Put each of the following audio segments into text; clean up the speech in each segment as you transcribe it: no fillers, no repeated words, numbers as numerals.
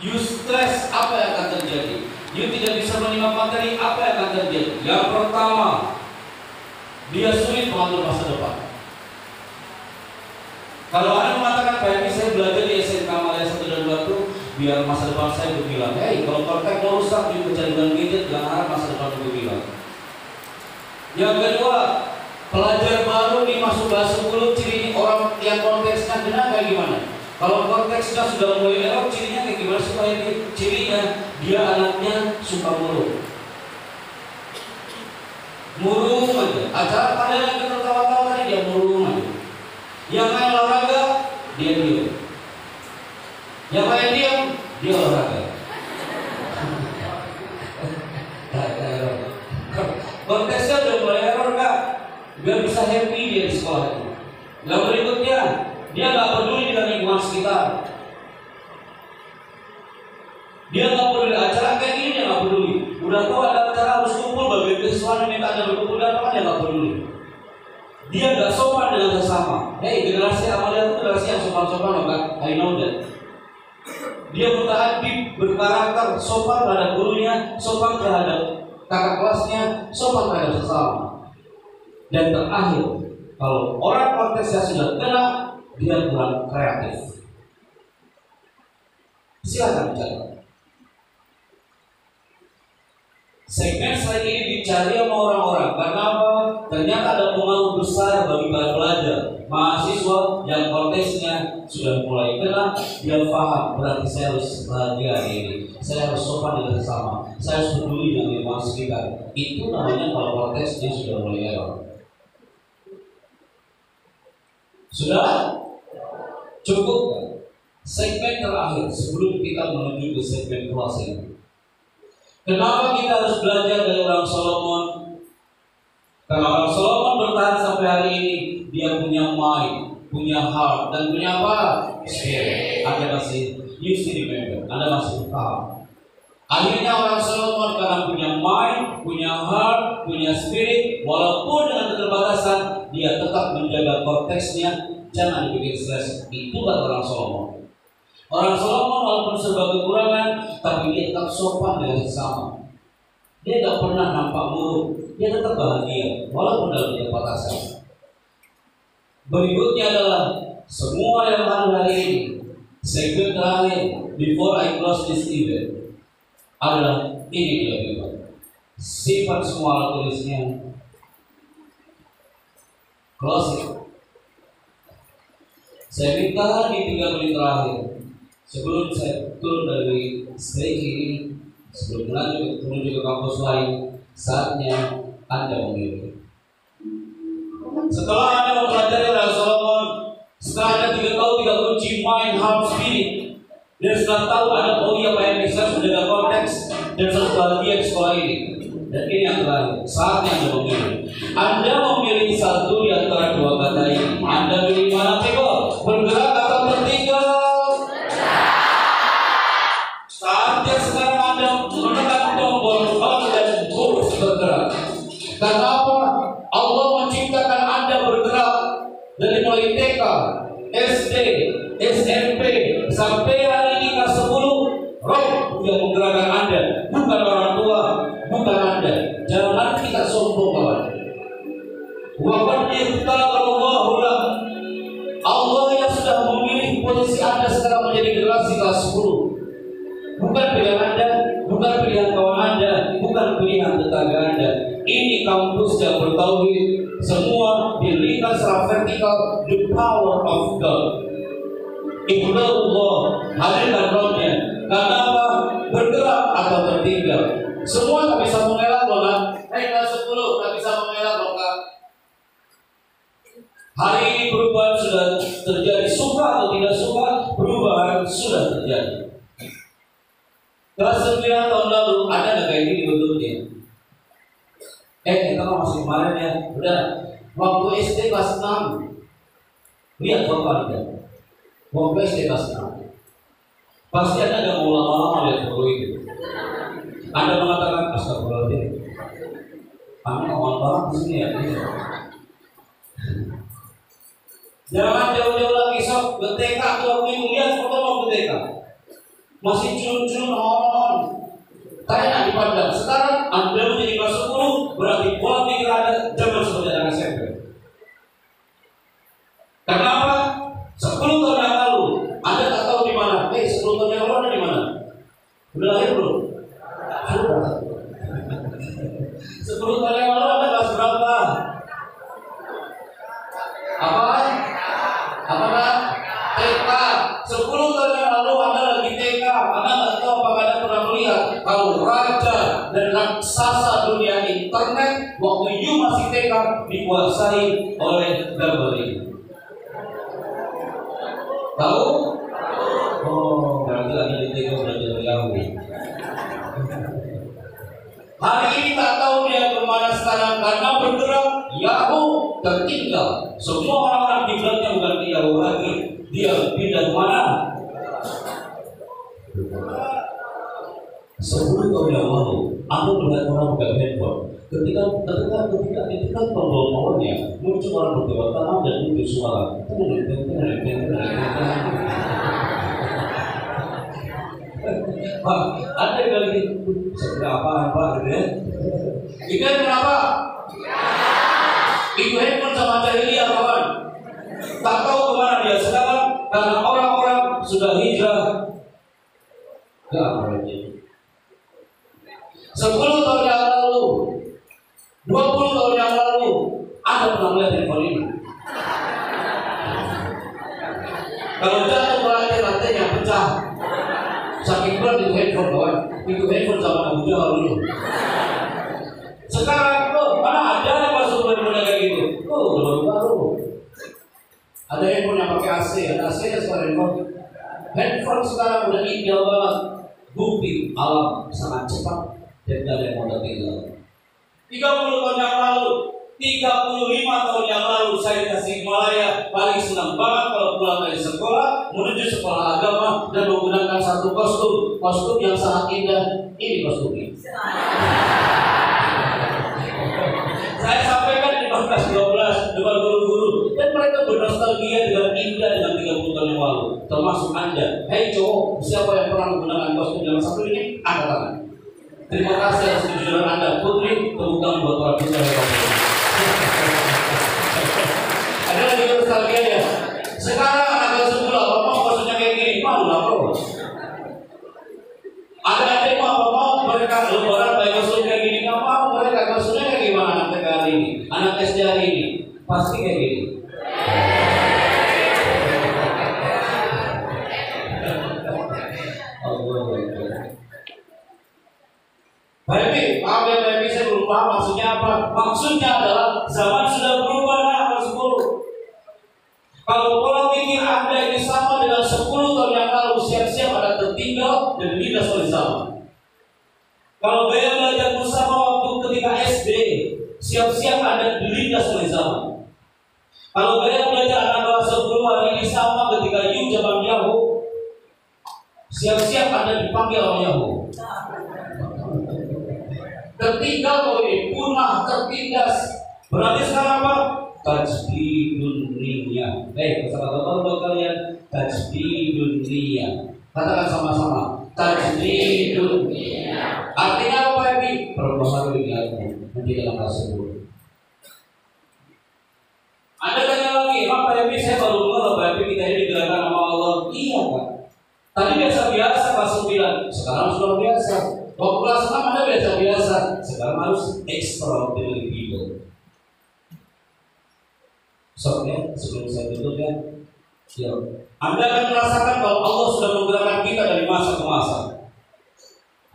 You stress, apa yang akan terjadi? You tidak bisa menimba materi, apa yang akan terjadi? Yang pertama, dia sulit mengatur masa depan. Kalau Anda mengatakan kayak ini saya belajar di SMK Malaya 1 dan 2 itu biar masa depan saya berkilau. Kalau praktek mau rusak di kecanduan gadget, jangan harap masa depan berkilau. Yang kedua, pelajar baru nih masuk kelas 10, ciri orang yang konteksnya kena kayak gimana? Kalau konteksnya sudah mulai error, cirinya kayak gimana supaya cirinya dia anaknya suka murung. Murung aja. Acara pada yang kita tawa-tawa tadi dia murung aja. Yang main olahraga dia diam. Yang main diam dia olahraga. Konteksnya udah mulai error Kak. Biar bisa happy dia di sekolah itu. Yang berikutnya, dia nggak peduli dengan lingkungan sekitar. Dia nggak peduli acara kayak gini, dia nggak peduli. Udah tahu ada acara harus kumpul, bagi kesukaan minta ada berkumpul dan apa dia nggak peduli. Dia nggak sopan dengan sesama. Generasi Amalia itu generasi yang sopan-sopan, kan? I know that. Dia bertahan berkarakter, sopan terhadap gurunya, sopan terhadap kakak kelasnya, sopan terhadap sesama. Dan terakhir, kalau orang konteksnya sudah kena, dia kurang kreatif. Silakan bicara. Segmen saya ini dicari sama orang-orang. Kenapa? Ternyata ada pengaruh besar bagi para pelajar, mahasiswa yang konteksnya sudah mulai kena. Dia paham, berarti saya harus bahagia ini. Saya harus sopan dengan sesama. Saya harus peduli dengan lingkungan sekitar. Itu namanya kalau konteksnya sudah mulai error. Sudah? Cukup kan? Segmen terakhir sebelum kita menuju ke segmen closing. Kenapa kita harus belajar dari orang Solomon? Karena orang Solomon bertahan sampai hari ini. Dia punya mind, punya heart, dan punya apa? Spirit. Anda masih, you still remember, Anda masih paham. Akhirnya orang Solomon karena punya mind, punya heart, punya spirit, walaupun dengan keterbatasan, dia tetap menjaga konteksnya, jangan dibikin stres. Itulah orang Solomon. Orang Solomon walaupun serba kekurangan, tapi dia tetap sopan dengan sesama. Dia tidak pernah nampak murung, dia tetap bahagia, walaupun dalam keterbatasan. Berikutnya adalah semua yang ada hari ini. Segmen terakhir, before I close this event, adalah ini dia juga. Simpan semua tulisnya. Closing. Saya minta di 3 menit terakhir, sebelum saya turun dari stage ini, sebelum menuju ke kampus lain, saatnya Anda memilih. Setelah Anda mempelajari orang Solomon, setelah Anda 3 tahun 3 kunci mind, heart, spirit, dan setelah tahu Anda apa yang bisa menjaga konteks dan harus bahagia di sekolah ini. Dan ini yang terakhir, saatnya Anda memilih. Anda memilih satu di antara 2 kata ini. Anda pilih mana, people? Bergerak atau tertinggal? Saatnya sekarang Anda menekan tombol on dan terus bergerak. Karena apa? Allah menciptakan Anda bergerak dari mulai TK, SD, SMP sampai hari ini kelas 10. Roh yang menggerakkan Anda, bukan orang tua, bukan Anda. Jangan kita sombong kawan. Waqad ikhtarallahu lah. Allah yang sudah memilih posisi Anda sekarang menjadi generasi kelas 10. Bukan pilihan Anda, bukan pilihan kawan Anda, bukan pilihan tetangga Anda. Ini kampus yang bertauhid, semua diberikan secara vertikal the power of God. Ikhlalullah, hadirkan rohnya. Karena apa? Bergerak atau tertinggal. Semua tak bisa mengelak loh kan? Kelas 10 tak bisa mengelak loh kan? Hari ini perubahan sudah terjadi, suka atau tidak suka, perubahan sudah terjadi. Kelas 9 tahun lalu ada nggak kayak gini bentuknya? Kita masih kemarin ya, udah waktu SD kelas 6. Lihat foto Anda. Waktu SD kelas 6. Pasti Anda nggak mau lama-lama lihat foto itu. Anda mengatakan astagfirullahaladzim. Anda ngomong banget di sini ya. Jangan jauh-jauh lagi sok ke TK atau waktu itu lihat foto waktu TK. masih culun-culun tanya di padang. Sekarang Anda menjadi kelas 10, berarti pola pikir Anda jangan seperti anak SMP. Kenapa? 10 tahun yang lalu Anda tak tahu di mana. 10 tahun yang lalu Anda di mana? Udah lahir belum? Sudah. 10 tahun yang lalu Anda kelas berapa? Apa? TK. 10 tahun yang lalu Anda lagi TK. Anda nggak tahu apakah Anda pernah melihat kalau raja dan raksasa dunia internet waktu you masih TK dikuasai oleh gambar ini. Tahu? Oh, berarti lagi di TK belajar Yahoo. Hari ini tak tahu dia kemana sekarang karena bergerak Yahoo tertinggal. Semua orang-orang di belakangnya bukan di Yahoo lagi. Dia pindah kemana? 10 tahun yang lalu, Anda melihat orang pegang handphone. Ketika tombol powernya muncul orang berdua tangan dan muncul suara. Ada yang kali ini seperti apa gitu ya? Itu kenapa? Itu handphone sama jahiliyah kawan. Tak tahu kemana dia sekarang karena orang-orang sudah hijrah ke Amerika. 10 tahun yang lalu, 20 tahun yang lalu, Anda pernah melihat handphone ini? Kalau jatuh berarti rantainya pecah. Saking berat itu handphone kawan. Itu handphone sama Abu Jahal dulu. Sekarang mana ada yang masuk handphone kayak gitu? Baru. Ada handphone yang pakai AC, ada AC-nya sekarang handphone sekarang udah ideal banget. Bukti alam sangat cepat dan gak ada yang mau tinggal. 30 tahun yang lalu, 35 tahun yang lalu saya di Tasikmalaya paling senang banget kalau pulang dari sekolah menuju sekolah agama dan menggunakan satu kostum yang sangat indah. Ini kostumnya. Saya sampaikan di kelas 12 depan guru-guru dan mereka bernostalgia dengan indah dengan 30 tahun yang lalu, termasuk Anda. Hei cowok, siapa yang pernah menggunakan kostum yang satu ini? Angkat tangan. Terima kasih atas kejujuran Anda. Putri, tepuk tangan buat para putra yang ada lagi nostalgia ya. Sekarang anak kelas 10 apa mau kostumnya kayak gini? Malu lah bro. Ada yang mau mereka lebaran pakai kostum kayak gini, nggak mau mereka kostumnya kayak gimana anak TK hari ini, anak SD hari ini pasti kayak gini. Baik, maaf ya Baik, saya belum paham maksudnya apa. Maksudnya adalah zaman sudah berubah anak kelas 10. Kalau pola pikir Anda ini sama dengan 10 tahun yang lalu, siap-siap Anda tertinggal dan dilindas oleh zaman. Kalau gaya belajar bersama waktu ketika SD, siap-siap Anda dilindas oleh zaman. Kalau gaya belajar anak kelas 10 hari ini sama ketika you zaman Yahoo, siap-siap Anda dipanggil oleh Yahoo. Tertinggal kau ini, punah, tertindas. Berarti sekarang apa? Tajdidun niyah. Kata-kata buat kalian, tajdidun niyah. Katakan sama-sama, tajdidun niyah. Artinya apa ini? Perbaharui niatmu menjadi langkah sebelum. Anda tanya lagi, apa ini? Saya baru mengenal Pak kita ini digerakkan sama Allah. Iya Pak. Tadi biasa-biasa kelas 9, sekarang sudah biasa. Waktu kelas 6 Anda biasa-biasa, sekarang harus extraordinary people. Soalnya sebelum saya tutup ya, Anda akan merasakan bahwa Allah sudah menggerakkan kita dari masa ke masa.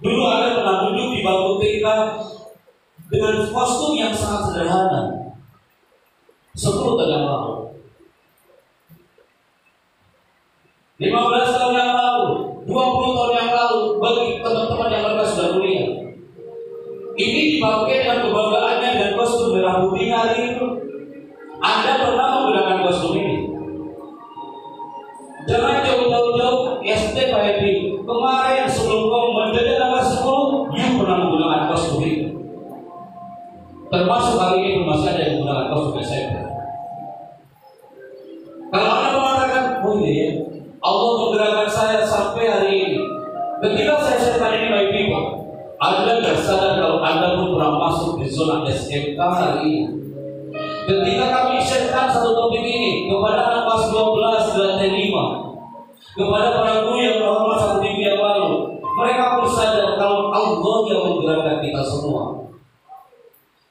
Dulu Anda pernah duduk di bangku TK dengan kostum yang sangat sederhana. 10 tahun yang lalu, 15 tahun yang lalu, 20 tahun yang lalu, bagi teman-teman yang mereka sudah kuliah. Ini dipakai dengan kebanggaannya dan kostum merah putih hari itu. Anda pernah menggunakan kostum ini? Jangan jauh-jauh SD Pak Ebi. Kemarin sebelum kau menjadi langkah 10, you pernah menggunakan kostum ini. Termasuk hari ini masih ada yang menggunakan kostum SMP. Kalau Anda mengatakan, oh iya, Allah menggerakkan saya sampai hari ini. Ketika saya sharekan ini my people, Anda nggak sadar kalau Anda pun pernah masuk di zona SMK hari ini. Ketika kami sharekan satu topik ini kepada anak kelas 12 dan T5, kepada para guru yang terhormat satu minggu yang lalu, mereka pun sadar kalau Allah yang menggerakkan kita semua.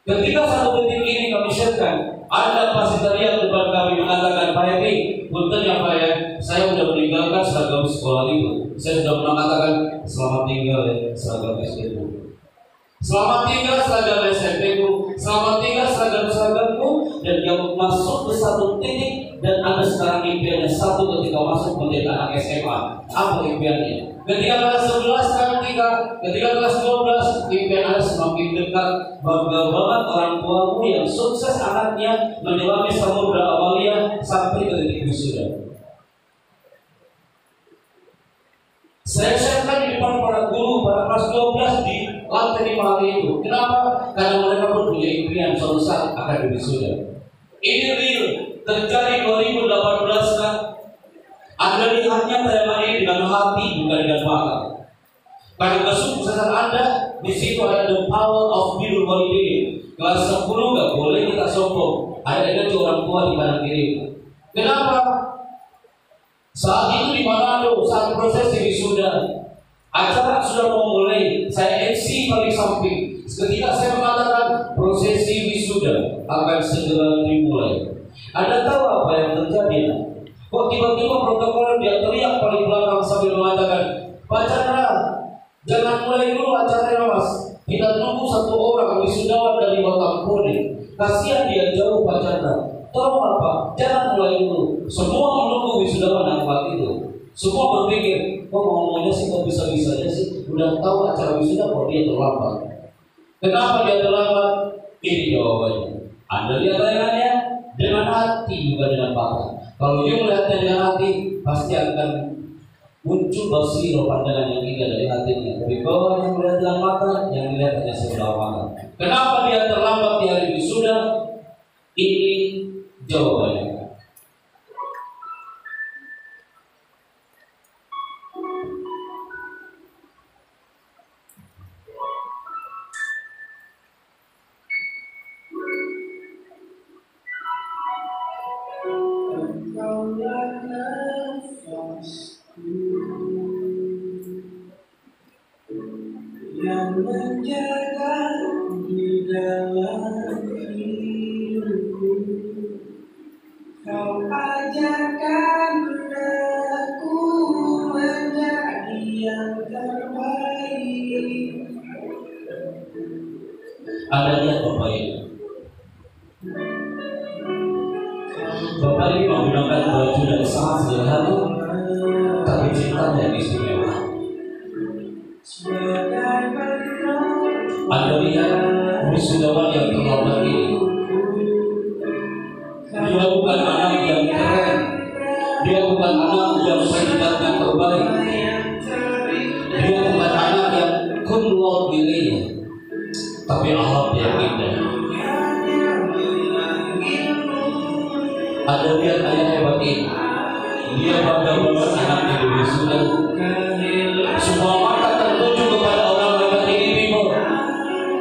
Ketika satu detik ini kami sharekan, Anda pasti teriak depan kami mengatakan, Pak Edi, punten ya Pak ya, saya sudah meninggalkan seragam sekolah itu. Saya sudah pernah katakan, selamat tinggal ya seragam SD ku. Selamat tinggal seragam SMP ku. Selamat tinggal seragam-seragamku. Dan yang masuk ke satu titik, dan Anda sekarang impiannya satu ketika masuk menjadi anak SMA. Apa impiannya? Ketika kelas 11 sekarang 3, ketika kelas 12 impian Anda semakin dekat. Bangga banget orang tuamu yang sukses anaknya menyelami samudra amalia sampai ke titik wisuda. Saya sharekan di depan para guru, para kelas 12 di lantai 5 hari itu. Kenapa? Karena mereka pun punya impian suatu saat akan wisuda. Ini real, terjadi 2018 kan. Anda lihatnya tema ini dengan hati, bukan dengan mata. Pada kesuksesan Anda, di situ ada the power of birrul walidain. Kelas 10 nggak boleh kita sombong. Ada energi orang tua di kanan kiri. Kenapa? Saat itu di Manado, saat prosesi wisuda, acara sudah mau mulai. Saya MC paling samping. Ketika saya mengatakan prosesi wisuda akan segera dimulai, Anda tahu apa yang terjadi? Kok tiba-tiba protokol dia teriak paling belakang sambil mengatakan, Pak Chandra, jangan mulai dulu acaranya Mas. Kita nunggu satu orang wisudawan dari Batampone. Kasihan dia jauh Pak Chandra. Tolong apa? Jangan mulai dulu. Semua menunggu wisudawan yang kuat itu. Semua berpikir, kok ngomongnya sih kok bisa-bisanya sih? Udah tahu acara wisuda kok dia terlambat. Kenapa dia terlambat? Ini jawabannya. Anda lihat tayangannya dengan hati bukan dengan mata. Kalau you melihatnya dengan hati, pasti akan muncul basiro pandangan yang indah dari hatinya. Tapi kalau yang melihat dengan mata, yang melihat hanya sebelah mata. Kenapa dia terlambat di hari wisuda? Ini jawabannya. Yang menjaga di dalam hidupku, Kau ajarkan aku menjadi yang terbaik. Ada lihat Bapak ini. Bapak ini menggunakan baju yang sangat sederhana, tapi cintanya istimewa. Anda lihat wisudawan yang terlambat ini. Dia bukan anak yang keren, dia bukan anak yang predikat terbaik, dia bukan anak yang cum laude nilainya, tapi akhlak yang indah. Anda lihat ayah hebat ini. Dia bangga banget anaknya di wisuda. Semua mata tertuju kepada orang hebat ini.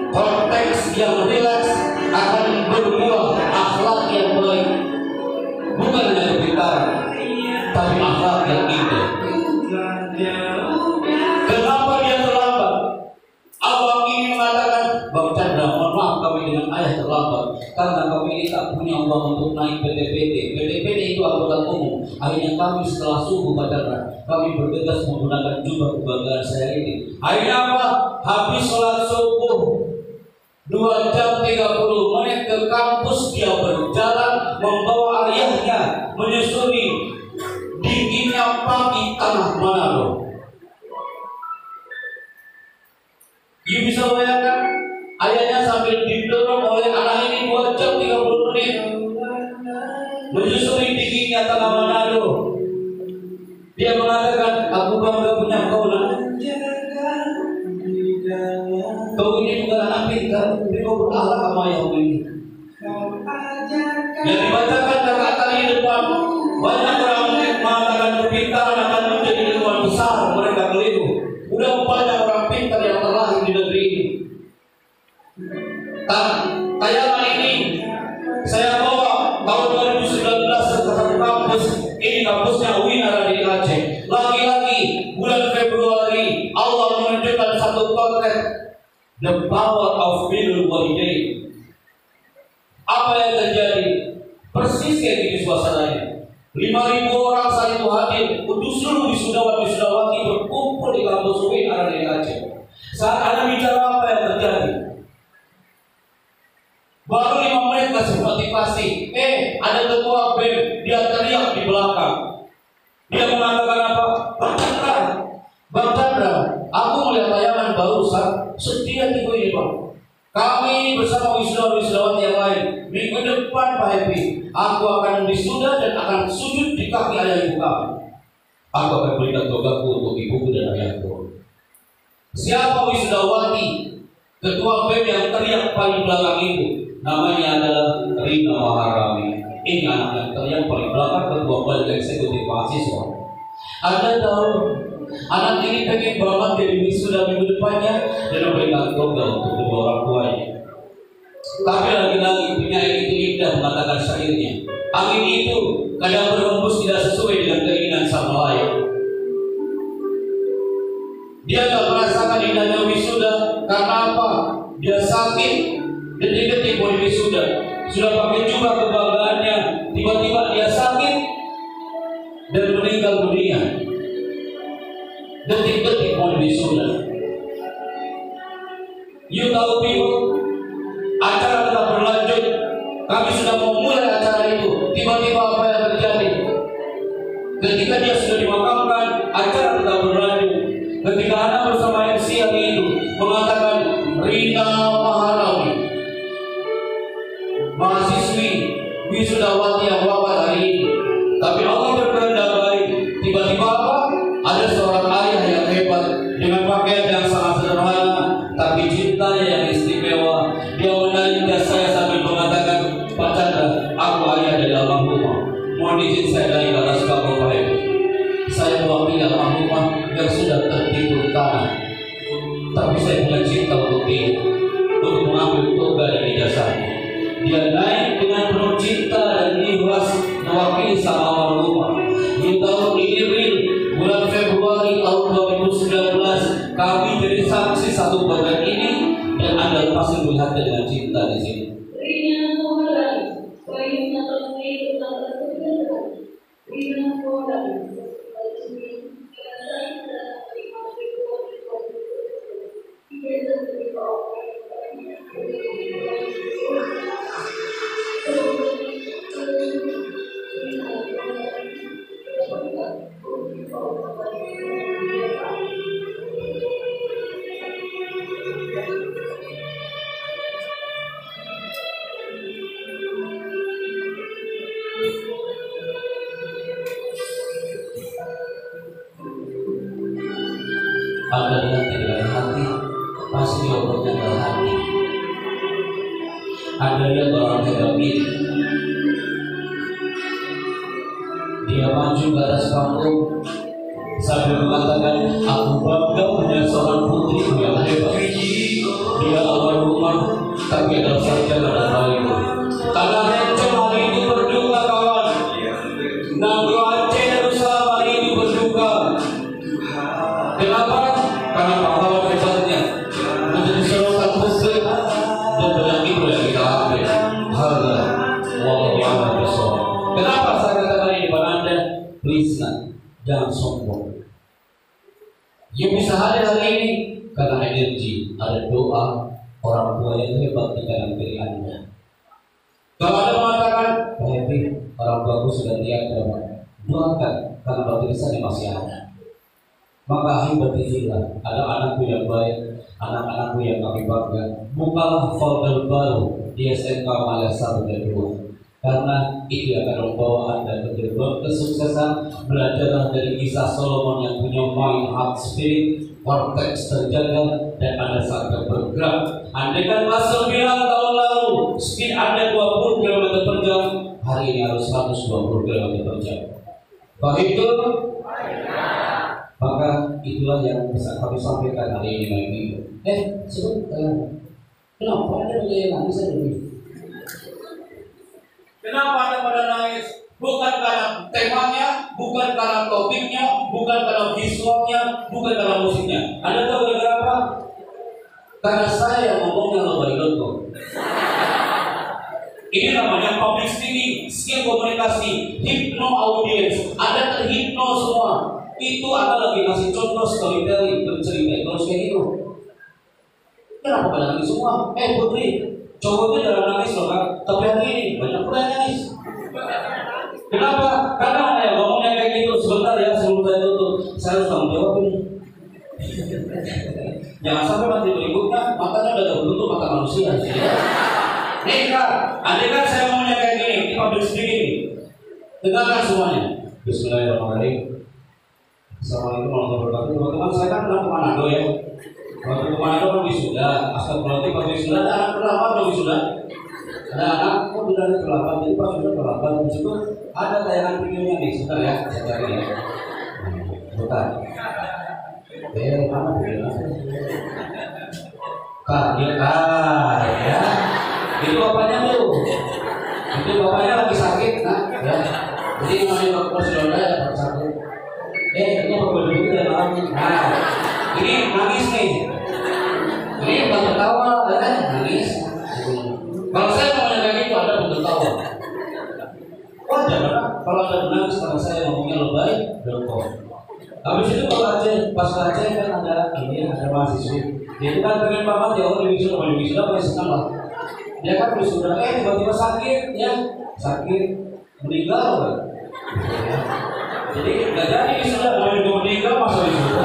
Konteks yang rileks akan berbuah akhlak yang baik, bukan hanya kepintaran, tapi akhlak yang indah. Kenapa dia terlambat? Abang ini mengatakan, Bang Chandra, mohon maaf kami dengan ayah terlambat karena kami ini tak punya uang untuk naik PTPT. PTPT itu angkutan umum. Akhirnya kami setelah subuh Pak Chandra, kami bergegas menggunakan jubah kebanggaan saya ini. Akhirnya apa? Habis sholat subuh 2 jam 30 menit ke kampus, dia berjalan membawa ayahnya menyusuri dinginnya pagi tanah Manado. You bisa bayangkan ayahnya sambil didorong oleh anak ini 2 jam 30 menit menyusuri dinginnya tanah Manado. Dia mengatakan, aku bangga punya kau nak. Kau ini bukan anak pintar, tapi kau berakhlak sama yang ini. Yang dibacakan kakak tadi di depan, banyak orang mengatakan kepintaran akan menjadi ilmuwan besar, mereka keliru. Udah Tayangan ini saya bawa tahun 2019 ke satu kampus. Ini kampusnya UIN ada di Aceh. Lagi-lagi bulan Februari Allah menunjukkan satu potret, the power of birrul walidain. Apa yang terjadi? Persis kayak gini suasananya. 5.000 orang saat itu hadir untuk seluruh wisudawan-wisudawati berkumpul di kampus UIN ada di Aceh. Saat ada bicara apa yang terjadi? Baru 5 menit kasih motivasi. Ada ketua BEM, dia teriak di belakang. Dia mengatakan apa? Bang Chandra, aku melihat tayangan barusan. Setia tipe ini Bang. Kami bersama wisudawan-wisudawati yang lain minggu depan Pak Happy, aku akan wisuda dan akan sujud di kaki ayah ibu kami. Aku akan berikan togaku untuk ibuku dan ayahku. Siapa wisudawati ketua BEM yang teriak paling belakang itu? Namanya adalah Rina Maharami. Ini anak yang teriak paling belakang ketua balik eksekutif mahasiswa. Anda tahu, anak ini pengen banget jadi wisuda minggu depannya dan memberikan toga untuk kedua orang tuanya. Tapi lagi-lagi penyair itu indah mengatakan syairnya. Angin itu kadang berhembus tidak sesuai dengan keinginan sang nelayan. Dia tak merasakan indahnya wisuda karena apa? Dia sakit, detik-detik mau wisuda, sudah pakai jubah kebanggaannya, tiba-tiba dia sakit dan meninggal dunia. Detik-detik mau wisuda. You tahu people, acara tetap berlanjut. Kami sudah memulai acara itu. Tiba-tiba apa yang terjadi? Ketika dia sudah dimakamkan, acara tetap berlanjut. Ketika anak bersama MC hari itu mengatakan Rina Maharami, mahasiswi wisudawati yang wafat hari ini. Tapi Allah berkehendak baik. Tiba-tiba apa? Ada seorang ayah yang hebat dengan pakaian yang sangat sederhana, tapi cintanya yang istimewa. Dia menanya saya sambil mengatakan, Pak Chandra, aku ayah dari almarhumah. Mohon izin saya dari atas kabel Pak Ibu. Saya mewakili almarhumah yang sudah tertidur tanah. Tapi saya punya cinta untuk dia, untuk mengambil toga dari jasanya. Dia naik dengan penuh cinta dan ikhlas mewakili sang almarhumah. Di tahun ini bulan Februari tahun 2019 kami jadi saksi satu program ini dan Anda pasti melihatnya dengan cinta di sini. Anda lihat dengan hati, pasti obatnya dengan hati. Anda lihat orang hebat ini, dia maju ke atas panggung sambil mengatakan, aku bangga punya seorang putriku yang hebat. Dia almarhumah, tapi adalah sarjana dan baik. Tanah Rencong hari ini berduka kawan. Nangro Aceh Darussalam hari ini berduka. Kenapa? Karena pahlawan hebatnya menjadi sorotan publik dan banyak ibu yang kita ambil. Harga wallahu a'lam bishawab. Kenapa saya katakan ini kepada Anda? Please jangan sombong. Yang bisa hadir hari ini karena energi, ada doa orang tua yang hebat di kanan kiri Anda. Kalau Anda mengatakan, Pak Happy, orang tuaku sudah tiada, doakan karena batu lisannya masih ada. Maka akhir bertizilah, ada anakku yang baik, anak-anakku yang kami bangga. Bukalah folder baru di SMK Malaya 1 dan 2. Karena itu akan membawa Anda ke gerbang kesuksesan. Belajarlah dari kisah Solomon yang punya mind, heart, spirit, korteks terjaga, dan Anda sangat bergerak. Andai kan Rasul bilang tahun lalu speed Anda 20 km per jam, hari ini harus 120 km per jam. Begitu? Maka itulah yang bisa kami sampaikan hari ini lagi. Sebentar. Kenapa ada yang nangis saya lebih? Kenapa Anda pada nangis? Bukan karena temanya, bukan karena topiknya, bukan karena visualnya, bukan karena musiknya. Anda tahu gara-gara apa? Karena saya yang ngomongnya lebay.com. Ini namanya public speaking, skill komunikasi, hypno audience. Anda terhipno semua. Itu Anda lagi kasih contoh storytelling, bercerita, terus kayak gitu. Kenapa pada nangis semua? Putri, cowoknya dalam nangis loh kan? Tapi hari ini banyak pula yang nangis. Kenapa? Karena Anda yang ngomongnya kayak gitu. Sebentar ya, sebelum saya tutup, saya harus tanggung jawab ini. Jangan sampai nanti berikutnya matanya udah terbentuk mata manusia. Nih Kak, andai kan saya ngomongnya kayak gini, ini public speaking. Dengarkan semuanya. Bismillahirrahmanirrahim. Assalamualaikum warahmatullahi wabarakatuh. Teman-teman, saya kan pernah ke Manado ya. Waktu ke Manado kan wisuda. Astagfirullahaladzim, pas wisuda ada anak terlambat dong wisuda. Ada anak kok bilangnya terlambat, jadi pas sudah terlambat. Di situ ada tayangan videonya nih, sebentar ya, saya cari ya. Bentar. Mana videonya? Kak, dia ya. Itu bapaknya tuh. Itu bapaknya lagi sakit, nah, ya. Jadi namanya dokter saudara ya sakit. Ini apa dulu kita lagi. Nah, ini nangis nih. Ini bukan tertawa, kan? Nangis. Kalau saya mau kayak gitu ada pun tertawa. Wajar kan? Kalau ada menangis karena saya ngomongnya lebay, berkor. Habis itu kalau pas Aceh kan ada mahasiswi. Dia itu kan pengen banget ya Allah di wisuda paling senang lah. Dia kan wisuda tiba-tiba sakit ya, sakit meninggal kan. Jadi nggak jadi wisuda, mau meninggal masa wisuda.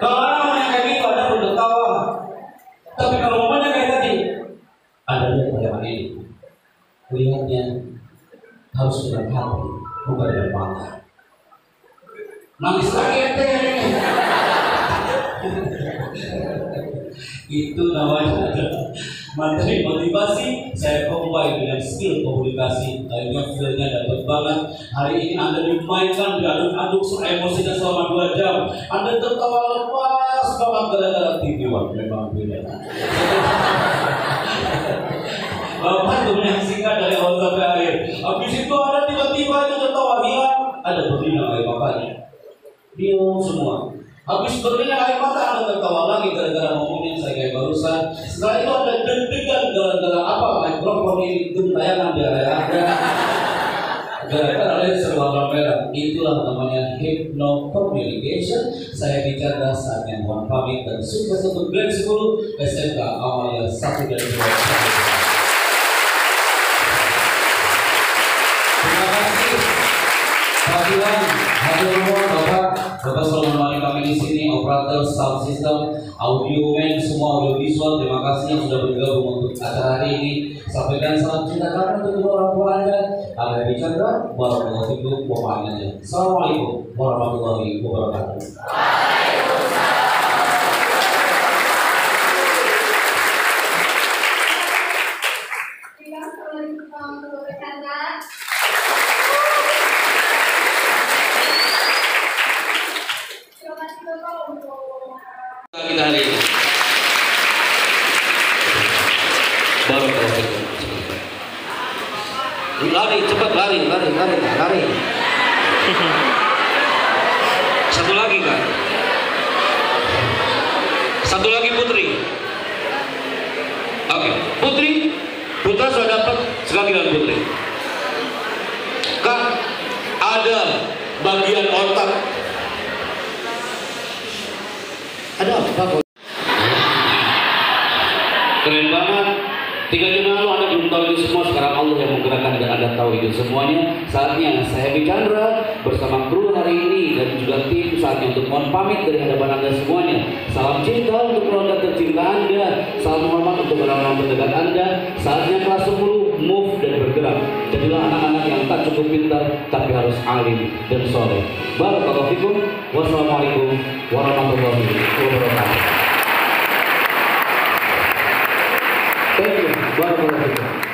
Kalau orang yang kayak gitu ada pun tertawa. Tapi kalau ngomongnya kayak tadi, ada lihat tayangan ini. Lihatnya harus dengan hati, bukan dengan mata. Nangis lagi ente. Itu namanya materi motivasi. Saya combine dengan skill komunikasi. Akhirnya feelnya dapat banget. Hari ini Anda dimainkan, diaduk-aduk emosinya selama 2 jam. Anda tertawa lepas banget gara-gara TV One. Memang beda. Bapak itu menyaksikan dari awal sampai akhir. Habis itu Anda tiba-tiba itu tertawa hilang. Ada berdiri kayak bapaknya. Diam semua. Habis berdiri air mata Anda tertawa lagi gara-gara ngomongin saya kayak barusan. Setelah itu Anda deg-degan gara-gara apa? Mikrofon ini gentayangan di area Anda. Gara-gara ada serba merah. Itulah namanya hypno communication. Saya bicara saatnya mohon pamit dan sukses untuk grade 10 SMK Amalia 1 dan 2. Terima kasih. Perhatian, hadir Bapak selalu menemani kami di sini, operator, sound system, audio man, semua audio visual. Terima kasih yang sudah bergabung untuk acara hari ini. Sampaikan salam cinta kami untuk kedua orang tua Anda. Ada di Chandra, warahmatullahi wabarakatuh. Assalamualaikum warahmatullahi wabarakatuh. Kita hari ini baru lari cepat lari. Satu lagi Kak, satu lagi Putri. Oke, Putri, Putra sudah dapat sekali lagi Putri. Kak, ada bagian otak. Ada apa? Keren banget. 3 jam lalu Anda belum tahu itu semua. Sekarang Allah yang menggerakkan dan Anda tahu itu semuanya. Saatnya saya bicara bersama kru hari ini dan juga tim. Saatnya untuk mohon pamit dari hadapan Anda semuanya. Salam cinta untuk keluarga tercinta Anda. Salam hormat untuk orang-orang terdekat Anda. Saatnya kelas 10 move dan bergerak. Jadilah anak-anak yang tak cukup pintar tapi harus alim dan soleh. Barakallahu fikum. Wassalamualaikum warahmatullahi wabarakatuh. Thank you. Barakallahu fikum.